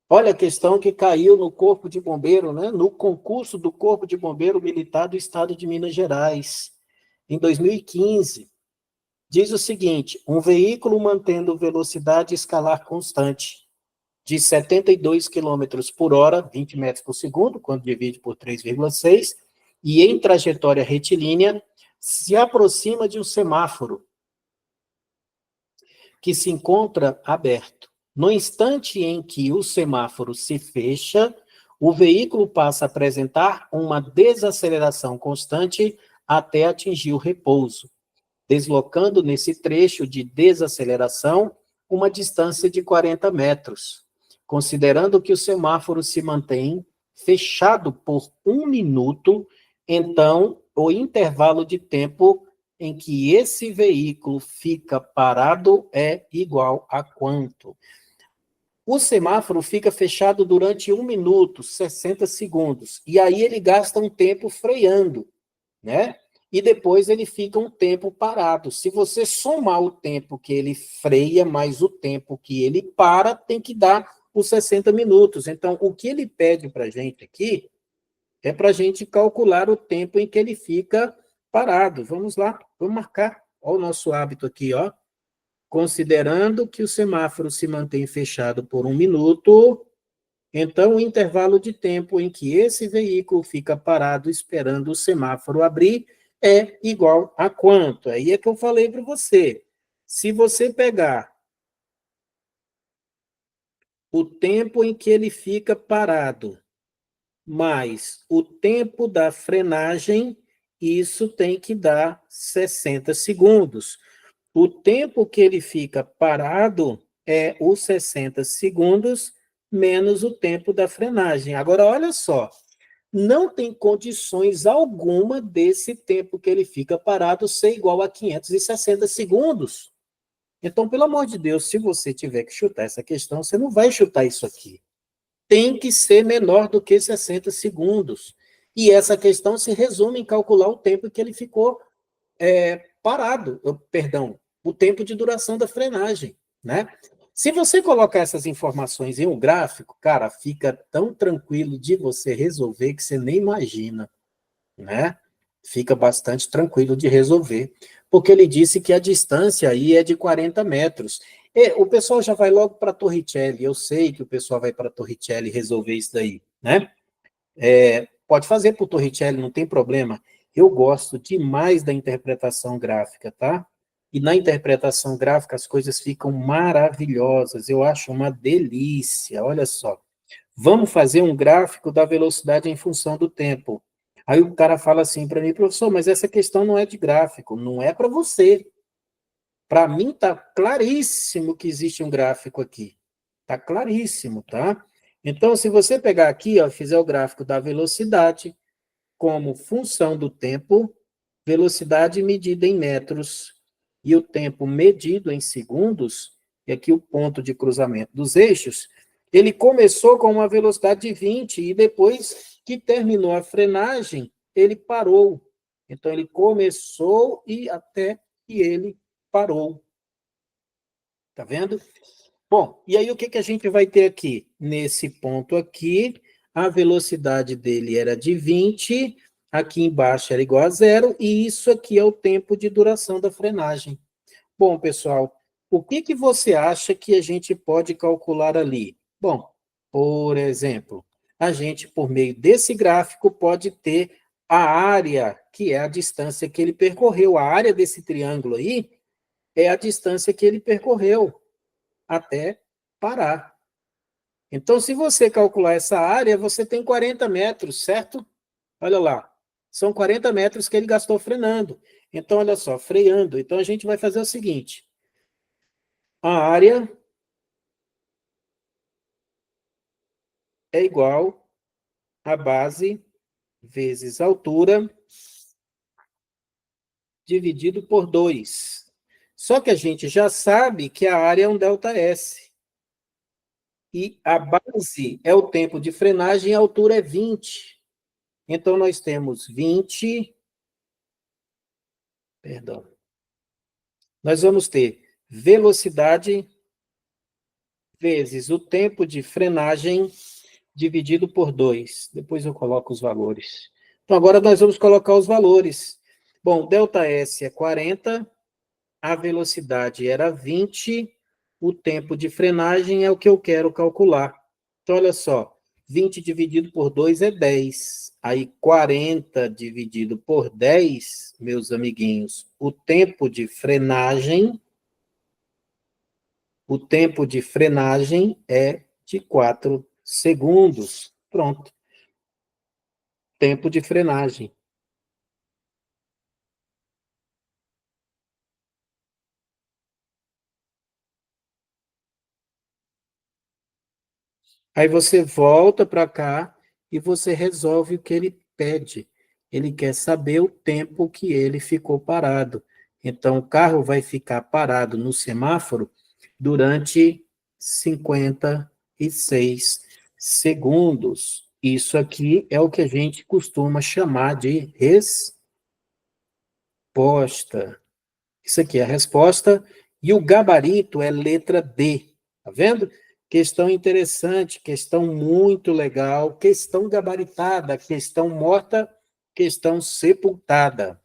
Olha a questão que caiu no Corpo de Bombeiro, né? No concurso do Corpo de Bombeiro Militar do Estado de Minas Gerais, em 2015. Diz o seguinte: um veículo mantendo velocidade escalar constante de 72 quilômetros por hora, 20 metros por segundo, quando divide por 3,6, e em trajetória retilínea, se aproxima de um semáforo que se encontra aberto. No instante em que o semáforo se fecha, o veículo passa a apresentar uma desaceleração constante até atingir o repouso, deslocando nesse trecho de desaceleração uma distância de 40 metros. Considerando que o semáforo se mantém fechado por 1 minuto, então o intervalo de tempo em que esse veículo fica parado é igual a quanto? O semáforo fica fechado durante 1 minuto, 60 segundos, e aí ele gasta um tempo freando, né? E depois ele fica um tempo parado. Se você somar o tempo que ele freia mais o tempo que ele para, tem que dar os 60 minutos. Então, o que ele pede para a gente aqui é para a gente calcular o tempo em que ele fica parado. Vamos lá, vamos marcar. Olha o nosso hábito aqui, ó. Considerando que o semáforo se mantém fechado por 1 minuto, então o intervalo de tempo em que esse veículo fica parado esperando o semáforo abrir é igual a quanto? Aí é que eu falei para você. Se você pegar o tempo em que ele fica parado, mais o tempo da frenagem, isso tem que dar 60 segundos. O tempo que ele fica parado é os 60 segundos menos o tempo da frenagem. Agora, olha só, não tem condições alguma desse tempo que ele fica parado ser igual a 560 segundos. Então, pelo amor de Deus, se você tiver que chutar essa questão, você não vai chutar isso aqui. Tem que ser menor do que 60 segundos. E essa questão se resume em calcular o tempo que ele ficou parado, perdão, o tempo de duração da frenagem, né? Se você colocar essas informações em um gráfico, cara, fica tão tranquilo de você resolver que você nem imagina, né? Fica bastante tranquilo de resolver, porque ele disse que a distância aí é de 40 metros. E o pessoal já vai logo para Torricelli, eu sei que o pessoal vai para Torricelli resolver isso daí, né? Pode fazer por Torricelli, não tem problema. Eu gosto demais da interpretação gráfica, tá? E na interpretação gráfica as coisas ficam maravilhosas. Eu acho uma delícia. Olha só. Vamos fazer um gráfico da velocidade em função do tempo. Aí o cara fala assim para mim, professor, mas essa questão não é de gráfico, não é para você. Para mim está claríssimo que existe um gráfico aqui. Está claríssimo, tá? Então, se você pegar aqui, ó, fizer o gráfico da velocidade como função do tempo, velocidade medida em metros e o tempo medido em segundos, e aqui o ponto de cruzamento dos eixos, ele começou com uma velocidade de 20 e depois que terminou a frenagem, ele parou. Então, ele começou e até que ele parou. Tá vendo? Bom, e aí o que a gente vai ter aqui? Nesse ponto aqui, a velocidade dele era de 20, aqui embaixo era igual a zero, e isso aqui é o tempo de duração da frenagem. Bom, pessoal, o que você acha que a gente pode calcular ali? Bom, por exemplo, a gente, por meio desse gráfico, pode ter a área, que é a distância que ele percorreu. A área desse triângulo aí é a distância que ele percorreu até parar. Então, se você calcular essa área, você tem 40 metros, certo? Olha lá, são 40 metros que ele gastou frenando. Então, olha só, freando. Então, a gente vai fazer o seguinte: a área é igual a base vezes a altura dividido por 2. Só que a gente já sabe que a área é um ΔS. E a base é o tempo de frenagem e a altura é 20. Então, nós temos 20, perdão, nós vamos ter velocidade vezes o tempo de frenagem dividido por 2. Depois eu coloco os valores. Então, agora nós vamos colocar os valores. Bom, ΔS é 40, a velocidade era 20, o tempo de frenagem é o que eu quero calcular. Então, olha só, 20 dividido por 2 é 10. Aí, 40 dividido por 10, meus amiguinhos, o tempo de frenagem é de 4 segundos. Pronto, tempo de frenagem. Aí você volta para cá e você resolve o que ele pede. Ele quer saber o tempo que ele ficou parado. Então, o carro vai ficar parado no semáforo durante 56 segundos. Isso aqui é o que a gente costuma chamar de resposta. Isso aqui é a resposta. E o gabarito é letra D. Tá vendo? Questão interessante, questão muito legal, questão gabaritada, questão morta, questão sepultada.